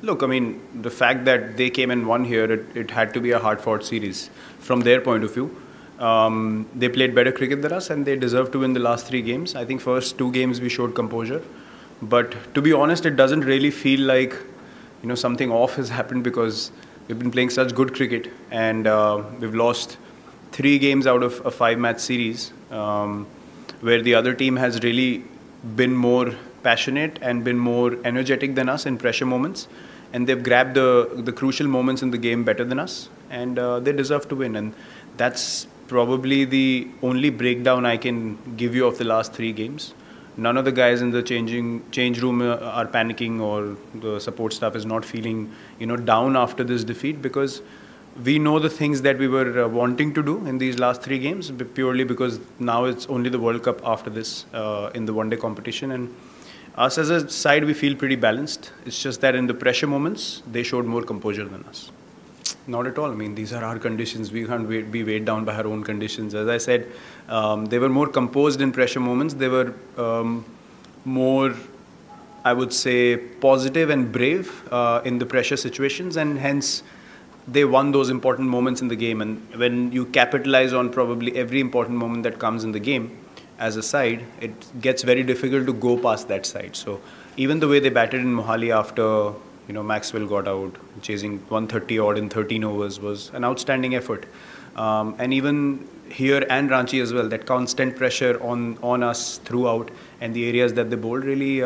Look, I mean, the fact that they came and won here, it had to be a hard-fought series from their point of view. They played better cricket than us, and they deserved to win the last three games. I think first two games we showed composure, but to be honest, it doesn't really feel like something off has happened because we've been playing such good cricket, and we've lost three games out of a five-match series, where the other team has really been more passionate and been more energetic than us in pressure moments, and they've grabbed the crucial moments in the game better than us, and they deserve to win. And that's probably the only breakdown I can give you of the last three games. None of the guys in the change room are panicking, or the support staff is not feeling down after this defeat, because we know the things that we were wanting to do in these last three games, purely because now it's only the World Cup after this in the one-day competition. And us as a side, we feel pretty balanced. It's just that in the pressure moments, they showed more composure than us. Not at all. I mean, these are our conditions. We can't be weighed down by our own conditions. As I said, they were more composed in pressure moments. They were more, I would say, positive and brave in the pressure situations, and hence they won those important moments in the game. And when you capitalize on probably every important moment that comes in the game, as a side, it gets very difficult to go past that side. So even the way they batted in Mohali after Maxwell got out, chasing 130 odd in 13 overs, was an outstanding effort. And even here and Ranchi as well, that constant pressure on us throughout, and the areas that they bowled really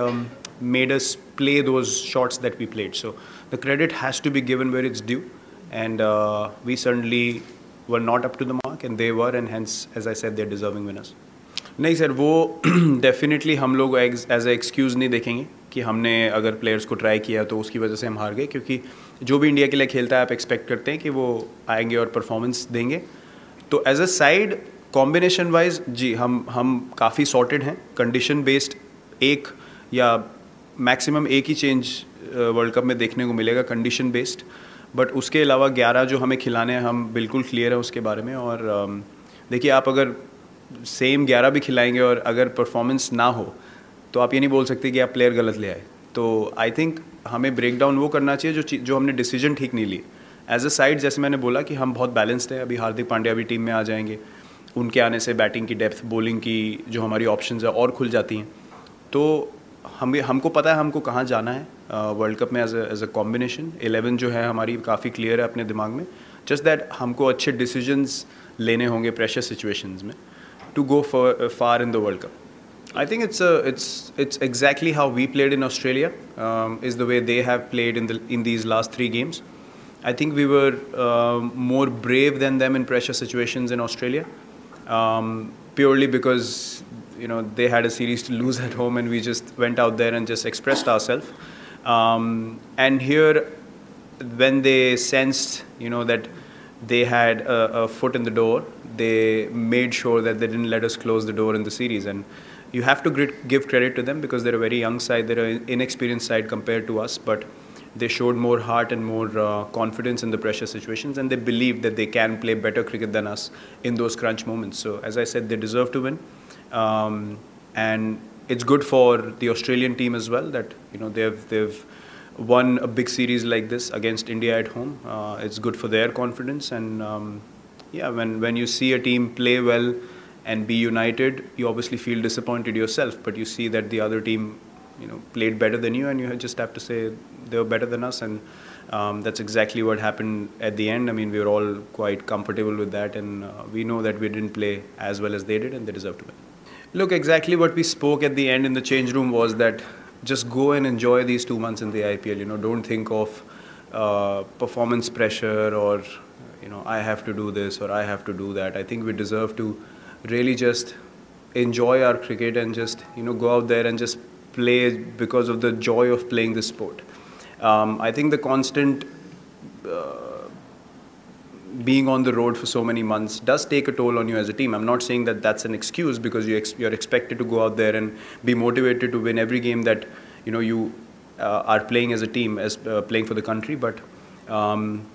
made us play those shots that we played. So the credit has to be given where it's due, and we certainly were not up to the mark, and they were, and hence, as I said, they're deserving winners. नहीं sir, वो definitely हम लोग as a excuse नहीं देखेंगे कि हमने अगर players को ट्राई किया तो उसकी वजह से हम हार गए, क्योंकि जो भी इंडिया के लिए खेलता है आप एक्सपेक्ट करते हैं कि वो आएंगे और परफॉर्मेंस देंगे. तो as a side combination wise जी हम काफ़ी सॉर्टेड हैं. कंडीशन बेस्ड एक या मैक्सिमम एक ही चेंज वर्ल्ड कप में देखने को मिलेगा, कंडीशन बेस्ड. बट उसके अलावा 11 जो हमें खिलाने हैं, हम बिल्कुल क्लियर हैं उसके बारे में. और देखिए, आप अगर सेम 11 भी खिलाएंगे और अगर परफॉर्मेंस ना हो तो आप ये नहीं बोल सकते कि आप प्लेयर गलत ले आए. तो आई थिंक हमें ब्रेक डाउन वो करना चाहिए जो हमने डिसीजन ठीक नहीं लिए. एज अ साइड, जैसे मैंने बोला कि हम बहुत बैलेंस्ड हैं. अभी हार्दिक पांड्या भी टीम में आ जाएंगे. उनके आने से बैटिंग की डेप्थ, बॉलिंग की जो हमारी ऑप्शंस है और खुल जाती हैं. तो हमको पता है हमको कहाँ जाना है वर्ल्ड कप में एज अ कॉम्बिनेशन. 11 जो है हमारी काफ़ी क्लियर है अपने दिमाग में. जस्ट दैट हमको अच्छे डिसीजंस लेने होंगे प्रेशर सिचुएशंस में to go far in the World Cup. I think it's exactly how we played in Australia, is the way they have played in these last three games. I think we were more brave than them in pressure situations in Australia, purely because they had a series to lose at home, and we just went out there and just expressed ourselves. And here, when they sensed that they had a foot in the door, they made sure that they didn't let us close the door in the series. And you have to give credit to them, because they're a very young side, they're an inexperienced side compared to us, but they showed more heart and more confidence in the pressure situations, and they believed that they can play better cricket than us in those crunch moments. So as I said, they deserve to win, and it's good for the Australian team as well that they've won a big series like this against India at home. It's good for their confidence, and yeah, when you see a team play well and be united, you obviously feel disappointed yourself, but you see that the other team played better than you, and you just have to say they were better than us, and that's exactly what happened at the end. I mean, we were all quite comfortable with that, and we know that we didn't play as well as they did, and they deserve to win. Look, exactly what we spoke at the end in the change room was that just go and enjoy these 2 months in the IPL. Don't think of performance pressure, or I have to do this or I have to do that. I think we deserve to really just enjoy our cricket and just go out there and just play because of the joy of playing this sport. I think the constant being on the road for so many months does take a toll on you as a team. I'm not saying that that's an excuse, because you're expected to go out there and be motivated to win every game that you are playing as a team, as playing for the country. But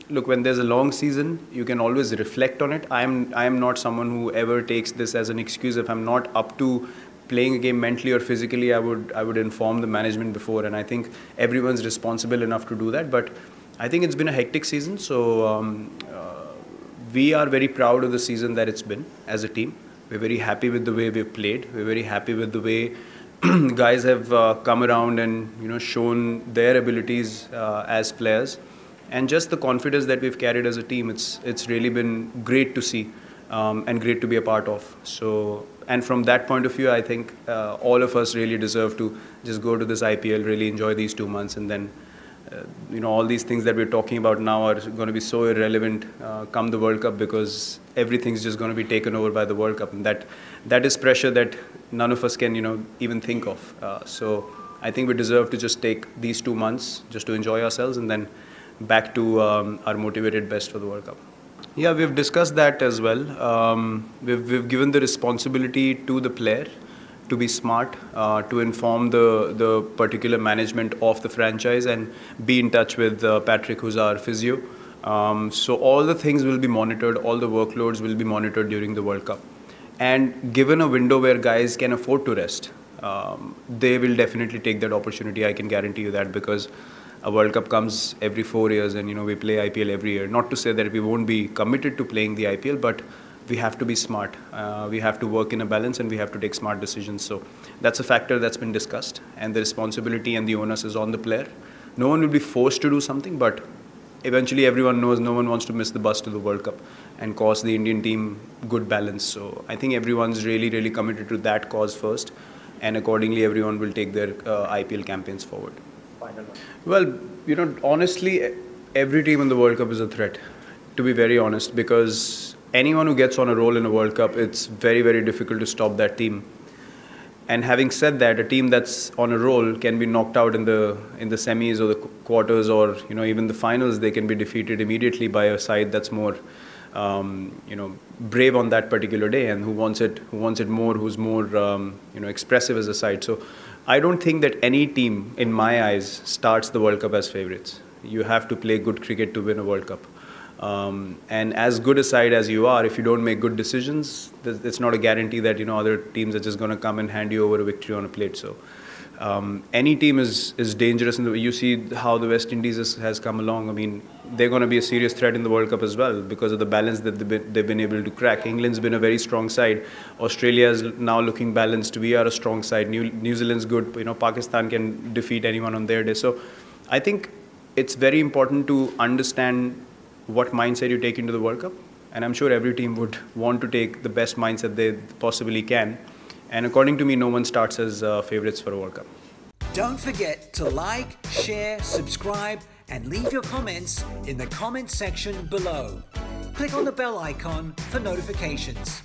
look, when there's a long season, you can always reflect on it. I am not someone who ever takes this as an excuse. If I'm not up to playing a game mentally or physically, I would inform the management before, and I think everyone's responsible enough to do that. But I think it's been a hectic season, so we are very proud of the season that it's been as a team. We're very happy with the way we've played. We're very happy with the way guys have come around and shown their abilities as players, and just the confidence that we've carried as a team. It's really been great to see and great to be a part of. So, and from that point of view, I think all of us really deserve to just go to this IPL, really enjoy these 2 months, and then all these things that we're talking about now are going to be so irrelevant come the World Cup, because everything's just going to be taken over by the World Cup, and that is pressure that none of us can even think of. So I think we deserve to just take these 2 months just to enjoy ourselves, and then back to our motivated best for the World Cup. Yeah, we've discussed that as well. We've given the responsibility to the player to be smart, to inform the particular management of the franchise, and be in touch with Patrick, who's our physio. So all the things will be monitored, all the workloads will be monitored during the World Cup. And given a window where guys can afford to rest, they will definitely take that opportunity. I can guarantee you that, because a World Cup comes every 4 years, and we play IPL every year. Not to say that we won't be committed to playing the IPL, but we have to be smart. We have to work in a balance, and we have to take smart decisions. So that's a factor that's been discussed, and the responsibility and the onus is on the player. No one will be forced to do something, but eventually everyone knows no one wants to miss the bus to the World Cup and cause the Indian team good balance. So I think everyone's really, really committed to that cause first, and accordingly everyone will take their IPL campaigns forward. Well, honestly, every team in the World Cup is a threat, to be very honest, because anyone who gets on a roll in a World Cup, it's very, very difficult to stop that team. And having said that, a team that's on a roll can be knocked out in the semis or the quarters, or even the finals. They can be defeated immediately by a side that's more brave on that particular day, and who wants it more, who's more expressive as a side. So I don't think that any team, in my eyes, starts the World Cup as favourites. You have to play good cricket to win a World Cup. And as good a side as you are, if you don't make good decisions, it's not a guarantee that other teams are just going to come and hand you over a victory on a plate. So any team is dangerous. You see how the West Indies has come along. I mean, they're going to be a serious threat in the World Cup as well, because of the balance that they've been able to crack. England's been a very strong side. Australia is now looking balanced. We are a strong side. New Zealand's good. Pakistan can defeat anyone on their day. So I think it's very important to understand what mindset you take into the World Cup, and I'm sure every team would want to take the best mindset they possibly can, and according to me, no one starts as favourites for a World Cup. Don't forget to like, share, subscribe and leave your comments in the comment section below. Click on the bell icon for notifications.